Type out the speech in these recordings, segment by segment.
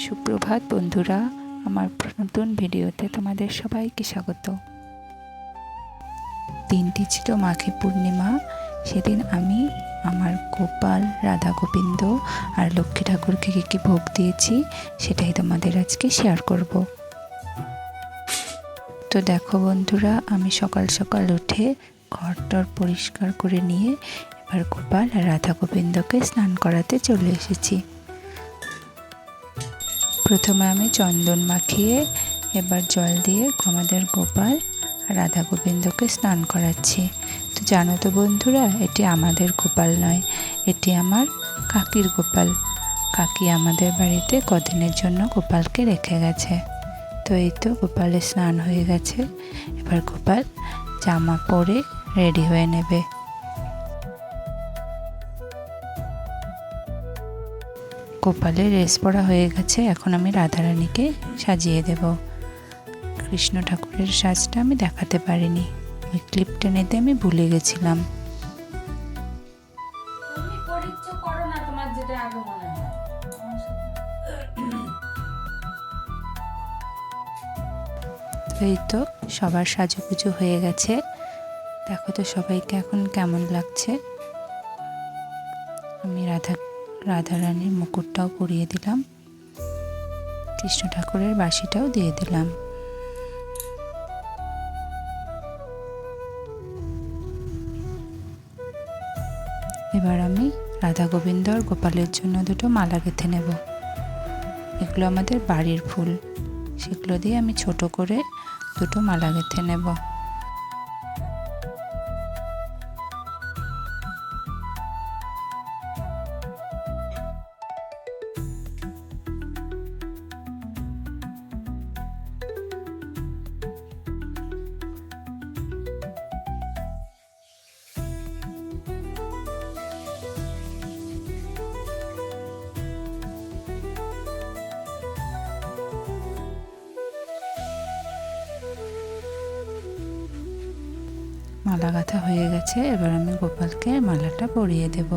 সুপ্রভাত বন্ধুরা, আমার নতুন ভিডিওতে তোমাদের সবাইকে স্বাগত। দিনটি ছিল মাঘী পূর্ণিমা। সেদিন আমি আমার গোপাল, রাধা গোবিন্দ আর লক্ষ্মী ঠাকুরকে কী ভোগ দিয়েছি সেটাই তোমাদের আজকে শেয়ার করব। তো দেখো বন্ধুরা, আমি সকাল সকাল উঠে ঘরটর পরিষ্কার করে নিয়ে এবার গোপাল আর রাধা গোবিন্দকে স্নান করাতে চলে এসেছি। প্রথমে আমি চন্দন মাখিয়ে এবার জল দিয়ে আমাদের গোপাল আর রাধা গোবিন্দকে স্নান করাচ্ছি। তো জানো তো বন্ধুরা, এটি আমাদের গোপাল নয়, এটি আমার কাকির গোপাল। কাকি আমাদের বাড়িতে কদিনের জন্য গোপালকে রেখে গেছে। তো এই তো গোপালের স্নান হয়ে গেছে, এবার গোপাল জামা পরে রেডি হয়ে নেবে। গোপালের রেস পরা হয়ে গেছে, এখন আমি রাধারানীকে সাজিয়ে দেব। কৃষ্ণ ঠাকুরের সাজটা আমি দেখাতে পারিনি, ওই ক্লিপটা নিতে আমি ভুলে গেছিলাম। এই তো সবার সাজুগুজু হয়ে গেছে, দেখো তো সবাইকে এখন কেমন লাগছে। আমি রাধারানীর মুকুটটাও পরিয়ে দিলাম, কৃষ্ণ ঠাকুরের বাঁশিটাও দিয়ে দিলাম। এবার আমি রাধা গোবিন্দ আর গোপালের জন্য দুটো মালা গেঁথে নেব। এগুলো আমাদের বাড়ির ফুল, সেগুলো দিয়ে আমি ছোট করে দুটো মালা গেঁথে নেব। মালা গাঁথা হয়ে গেছে, এবার আমি গোপালকে মালাটা পরিয়ে দেব।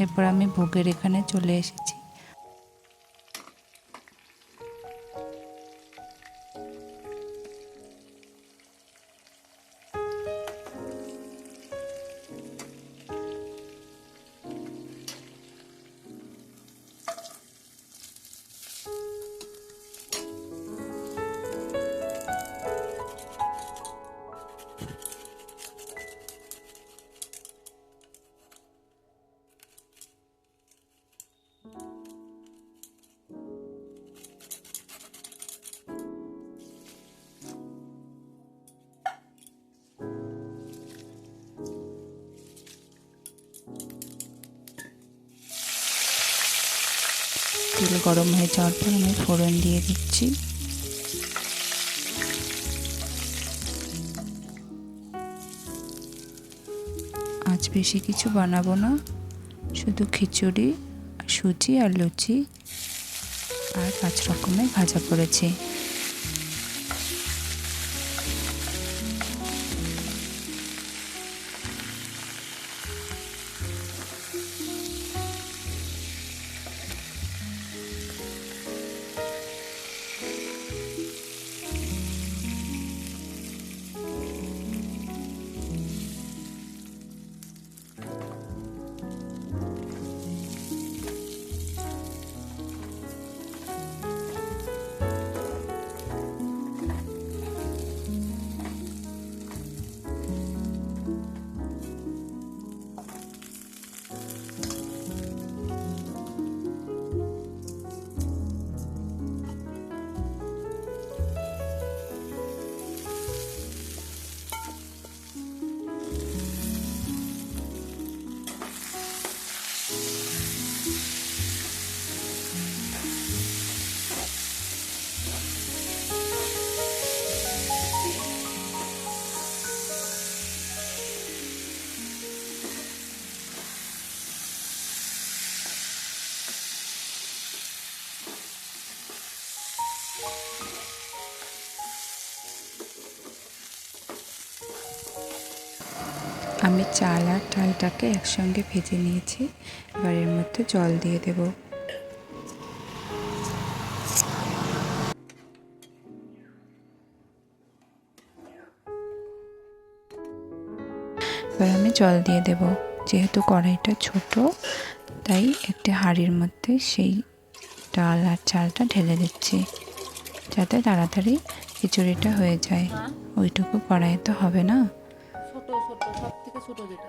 এরপর আমি ভোগের এখানে চলে এসেছি। তেল গরম হয়ে যাওয়ার পর আমি ফোড়ন দিয়ে দিচ্ছি। আজ বেশি কিছু বানাবো না, শুধু খিচুড়ি, সুজি আর লুচি আর 5 রকমের ভাজা করেছি। আমি চাল আর ডালটাকে একসঙ্গে ভেজে নিয়েছি, এবার এর মধ্যে জল দিয়ে দেব। এবার আমি জল দিয়ে দেব। যেহেতু কড়াইটা ছোট, তাই একটি হাঁড়ির মধ্যে সেই ডাল আর চালটা ঢেলে দিচ্ছি, যাতে তাড়াতাড়ি খিচুড়িটা হয়ে যায়। ওইটুকু কড়াই তো হবে না। ছোট ছোট সব থেকে ছোট যেটা।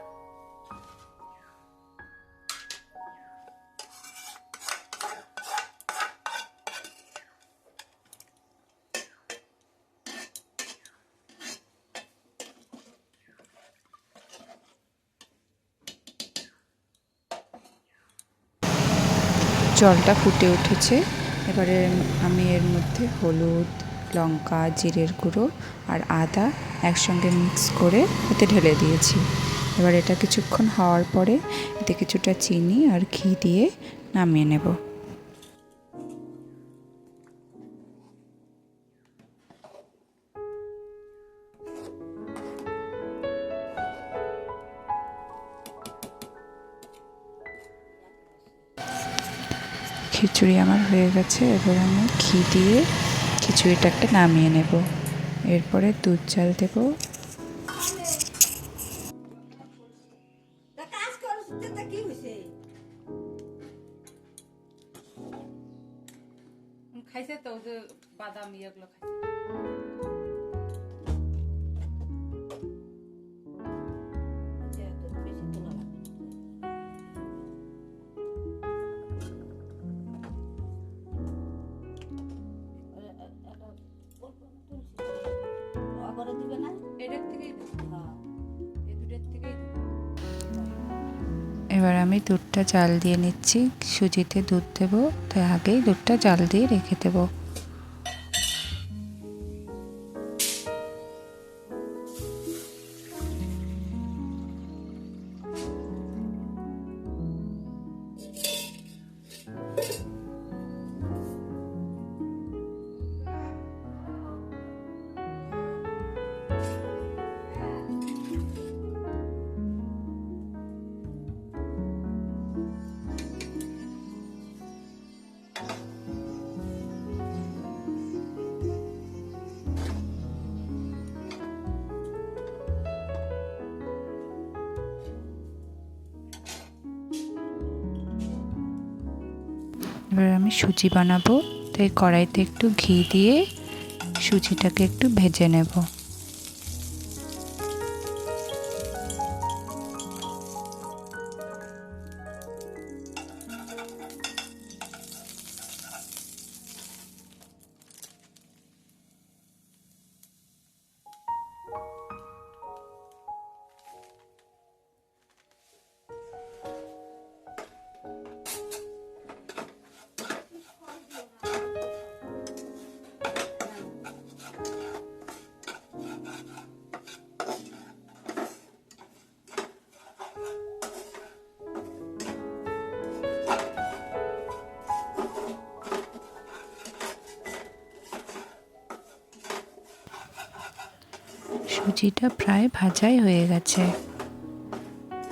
জলটা ফুটে উঠেছে। এবারে আমি এর মধ্যে হলুদ, লঙ্কা, জিরের গুঁড়ো আর আদা একসঙ্গে মিক্স করে এতে ঢেলে দিয়েছি। এবার এটা কিছুক্ষণ হওয়ার পরে এতে কিছুটা চিনি আর ঘি দিয়ে নামিয়ে নেব। খিচুড়ি আমার হয়ে গেছে। এবার আমি ঘি দিয়ে খিচুড়িটাকে নামিয়ে নেব। এরপরে দুধ চাল দেব। খাইছে তো যে বাদাম ইয়েগুলো খাইছে। এবার আমি দুধটা জাল দিয়ে নিচ্ছি। সুজিতে দুধ দেবো, তাই আগেই দুধটা জাল দিয়ে রেখে দেবো। এবার আমি সুজি বানাবো, তাই কড়াইতে একটু ঘি দিয়ে সুজিটাকে একটু ভেজে নেব। সুজিটা প্রায় ভাজাই হয়ে গেছে।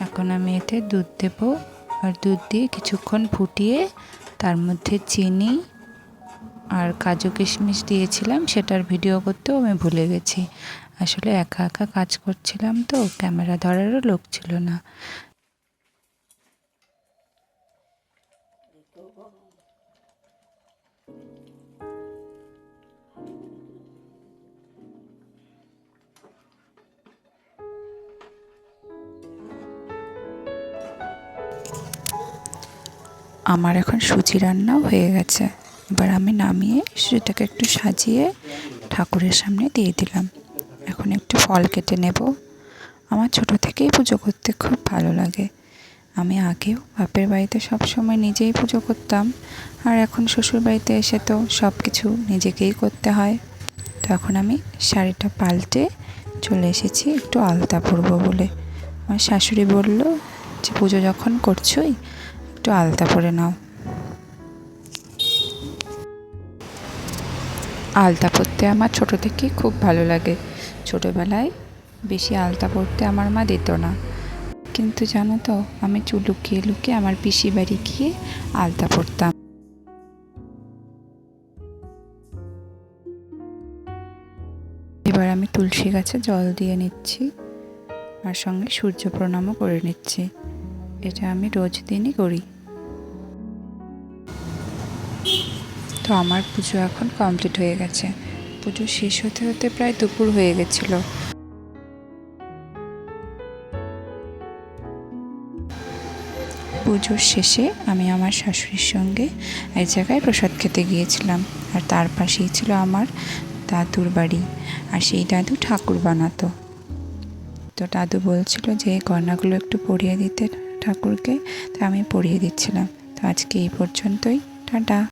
এখন আমি এতে দুধ দেব, আর দুধ দিয়ে কিছুক্ষণ ফুটিয়ে তার মধ্যে চিনি আর কাজু কিশমিশ দিয়েছিলাম, সেটার ভিডিও করতেও আমি ভুলে গেছি। আসলে একা একা কাজ করছিলাম তো, ক্যামেরা ধরারও লোক ছিল না। আমার এখন সুজি রান্নাও হয়ে গেছে। এবার আমি নামিয়ে সেটাকে একটু সাজিয়ে ঠাকুরের সামনে দিয়ে দিলাম। এখন একটু ফল কেটে নেব। আমার ছোট থেকেই পুজো করতে খুব ভালো লাগে। আমি আগেও বাপের বাড়িতে সব সময় নিজেই পুজো করতাম, আর এখন শ্বশুর বাড়িতে এসে তো সব কিছু নিজেকেই করতে হয়। তো এখন আমি শাড়িটা পাল্টে চলে এসেছি একটু আলতা পরবো বলে। আমার শাশুড়ি বলল যে পুজো যখন করছোই একটু আলতা পরে নাও। আলতা পরতে আমার ছোট থেকেই খুব ভালো লাগে। ছোটোবেলায় বেশি আলতা পরতে আমার মা দিত না, কিন্তু জানো তো আমি লুকিয়ে লুকিয়ে আমার পিসি বাড়ি গিয়ে আলতা পরতাম। এবার আমি তুলসী গাছে জল দিয়ে নিচ্ছি। আর সঙ্গে সূর্য প্রণামও করে নিচ্ছি। এটা আমি রোজ দিনই করি। তো আমার পুজো এখন কমপ্লিট হয়ে গেছে। পুজো শেষ হতে হতে প্রায় দুপুর হয়ে গেছিলো। পুজোর শেষে আমি আমার শাশুড়ির সঙ্গে এক জায়গায় প্রসাদ খেতে গিয়েছিলাম। আর তার পাশেই ছিল আমার দাদুর বাড়ি। আর সেই দাদু ঠাকুর বানাতো। তো দাদু বলছিল যে এই গয়নাগুলো একটু পরিয়ে দিতে ঠাকুরকে, তো আমি পরিয়ে দিচ্ছিলাম। তো আজকে এই পর্যন্তই। টাটা।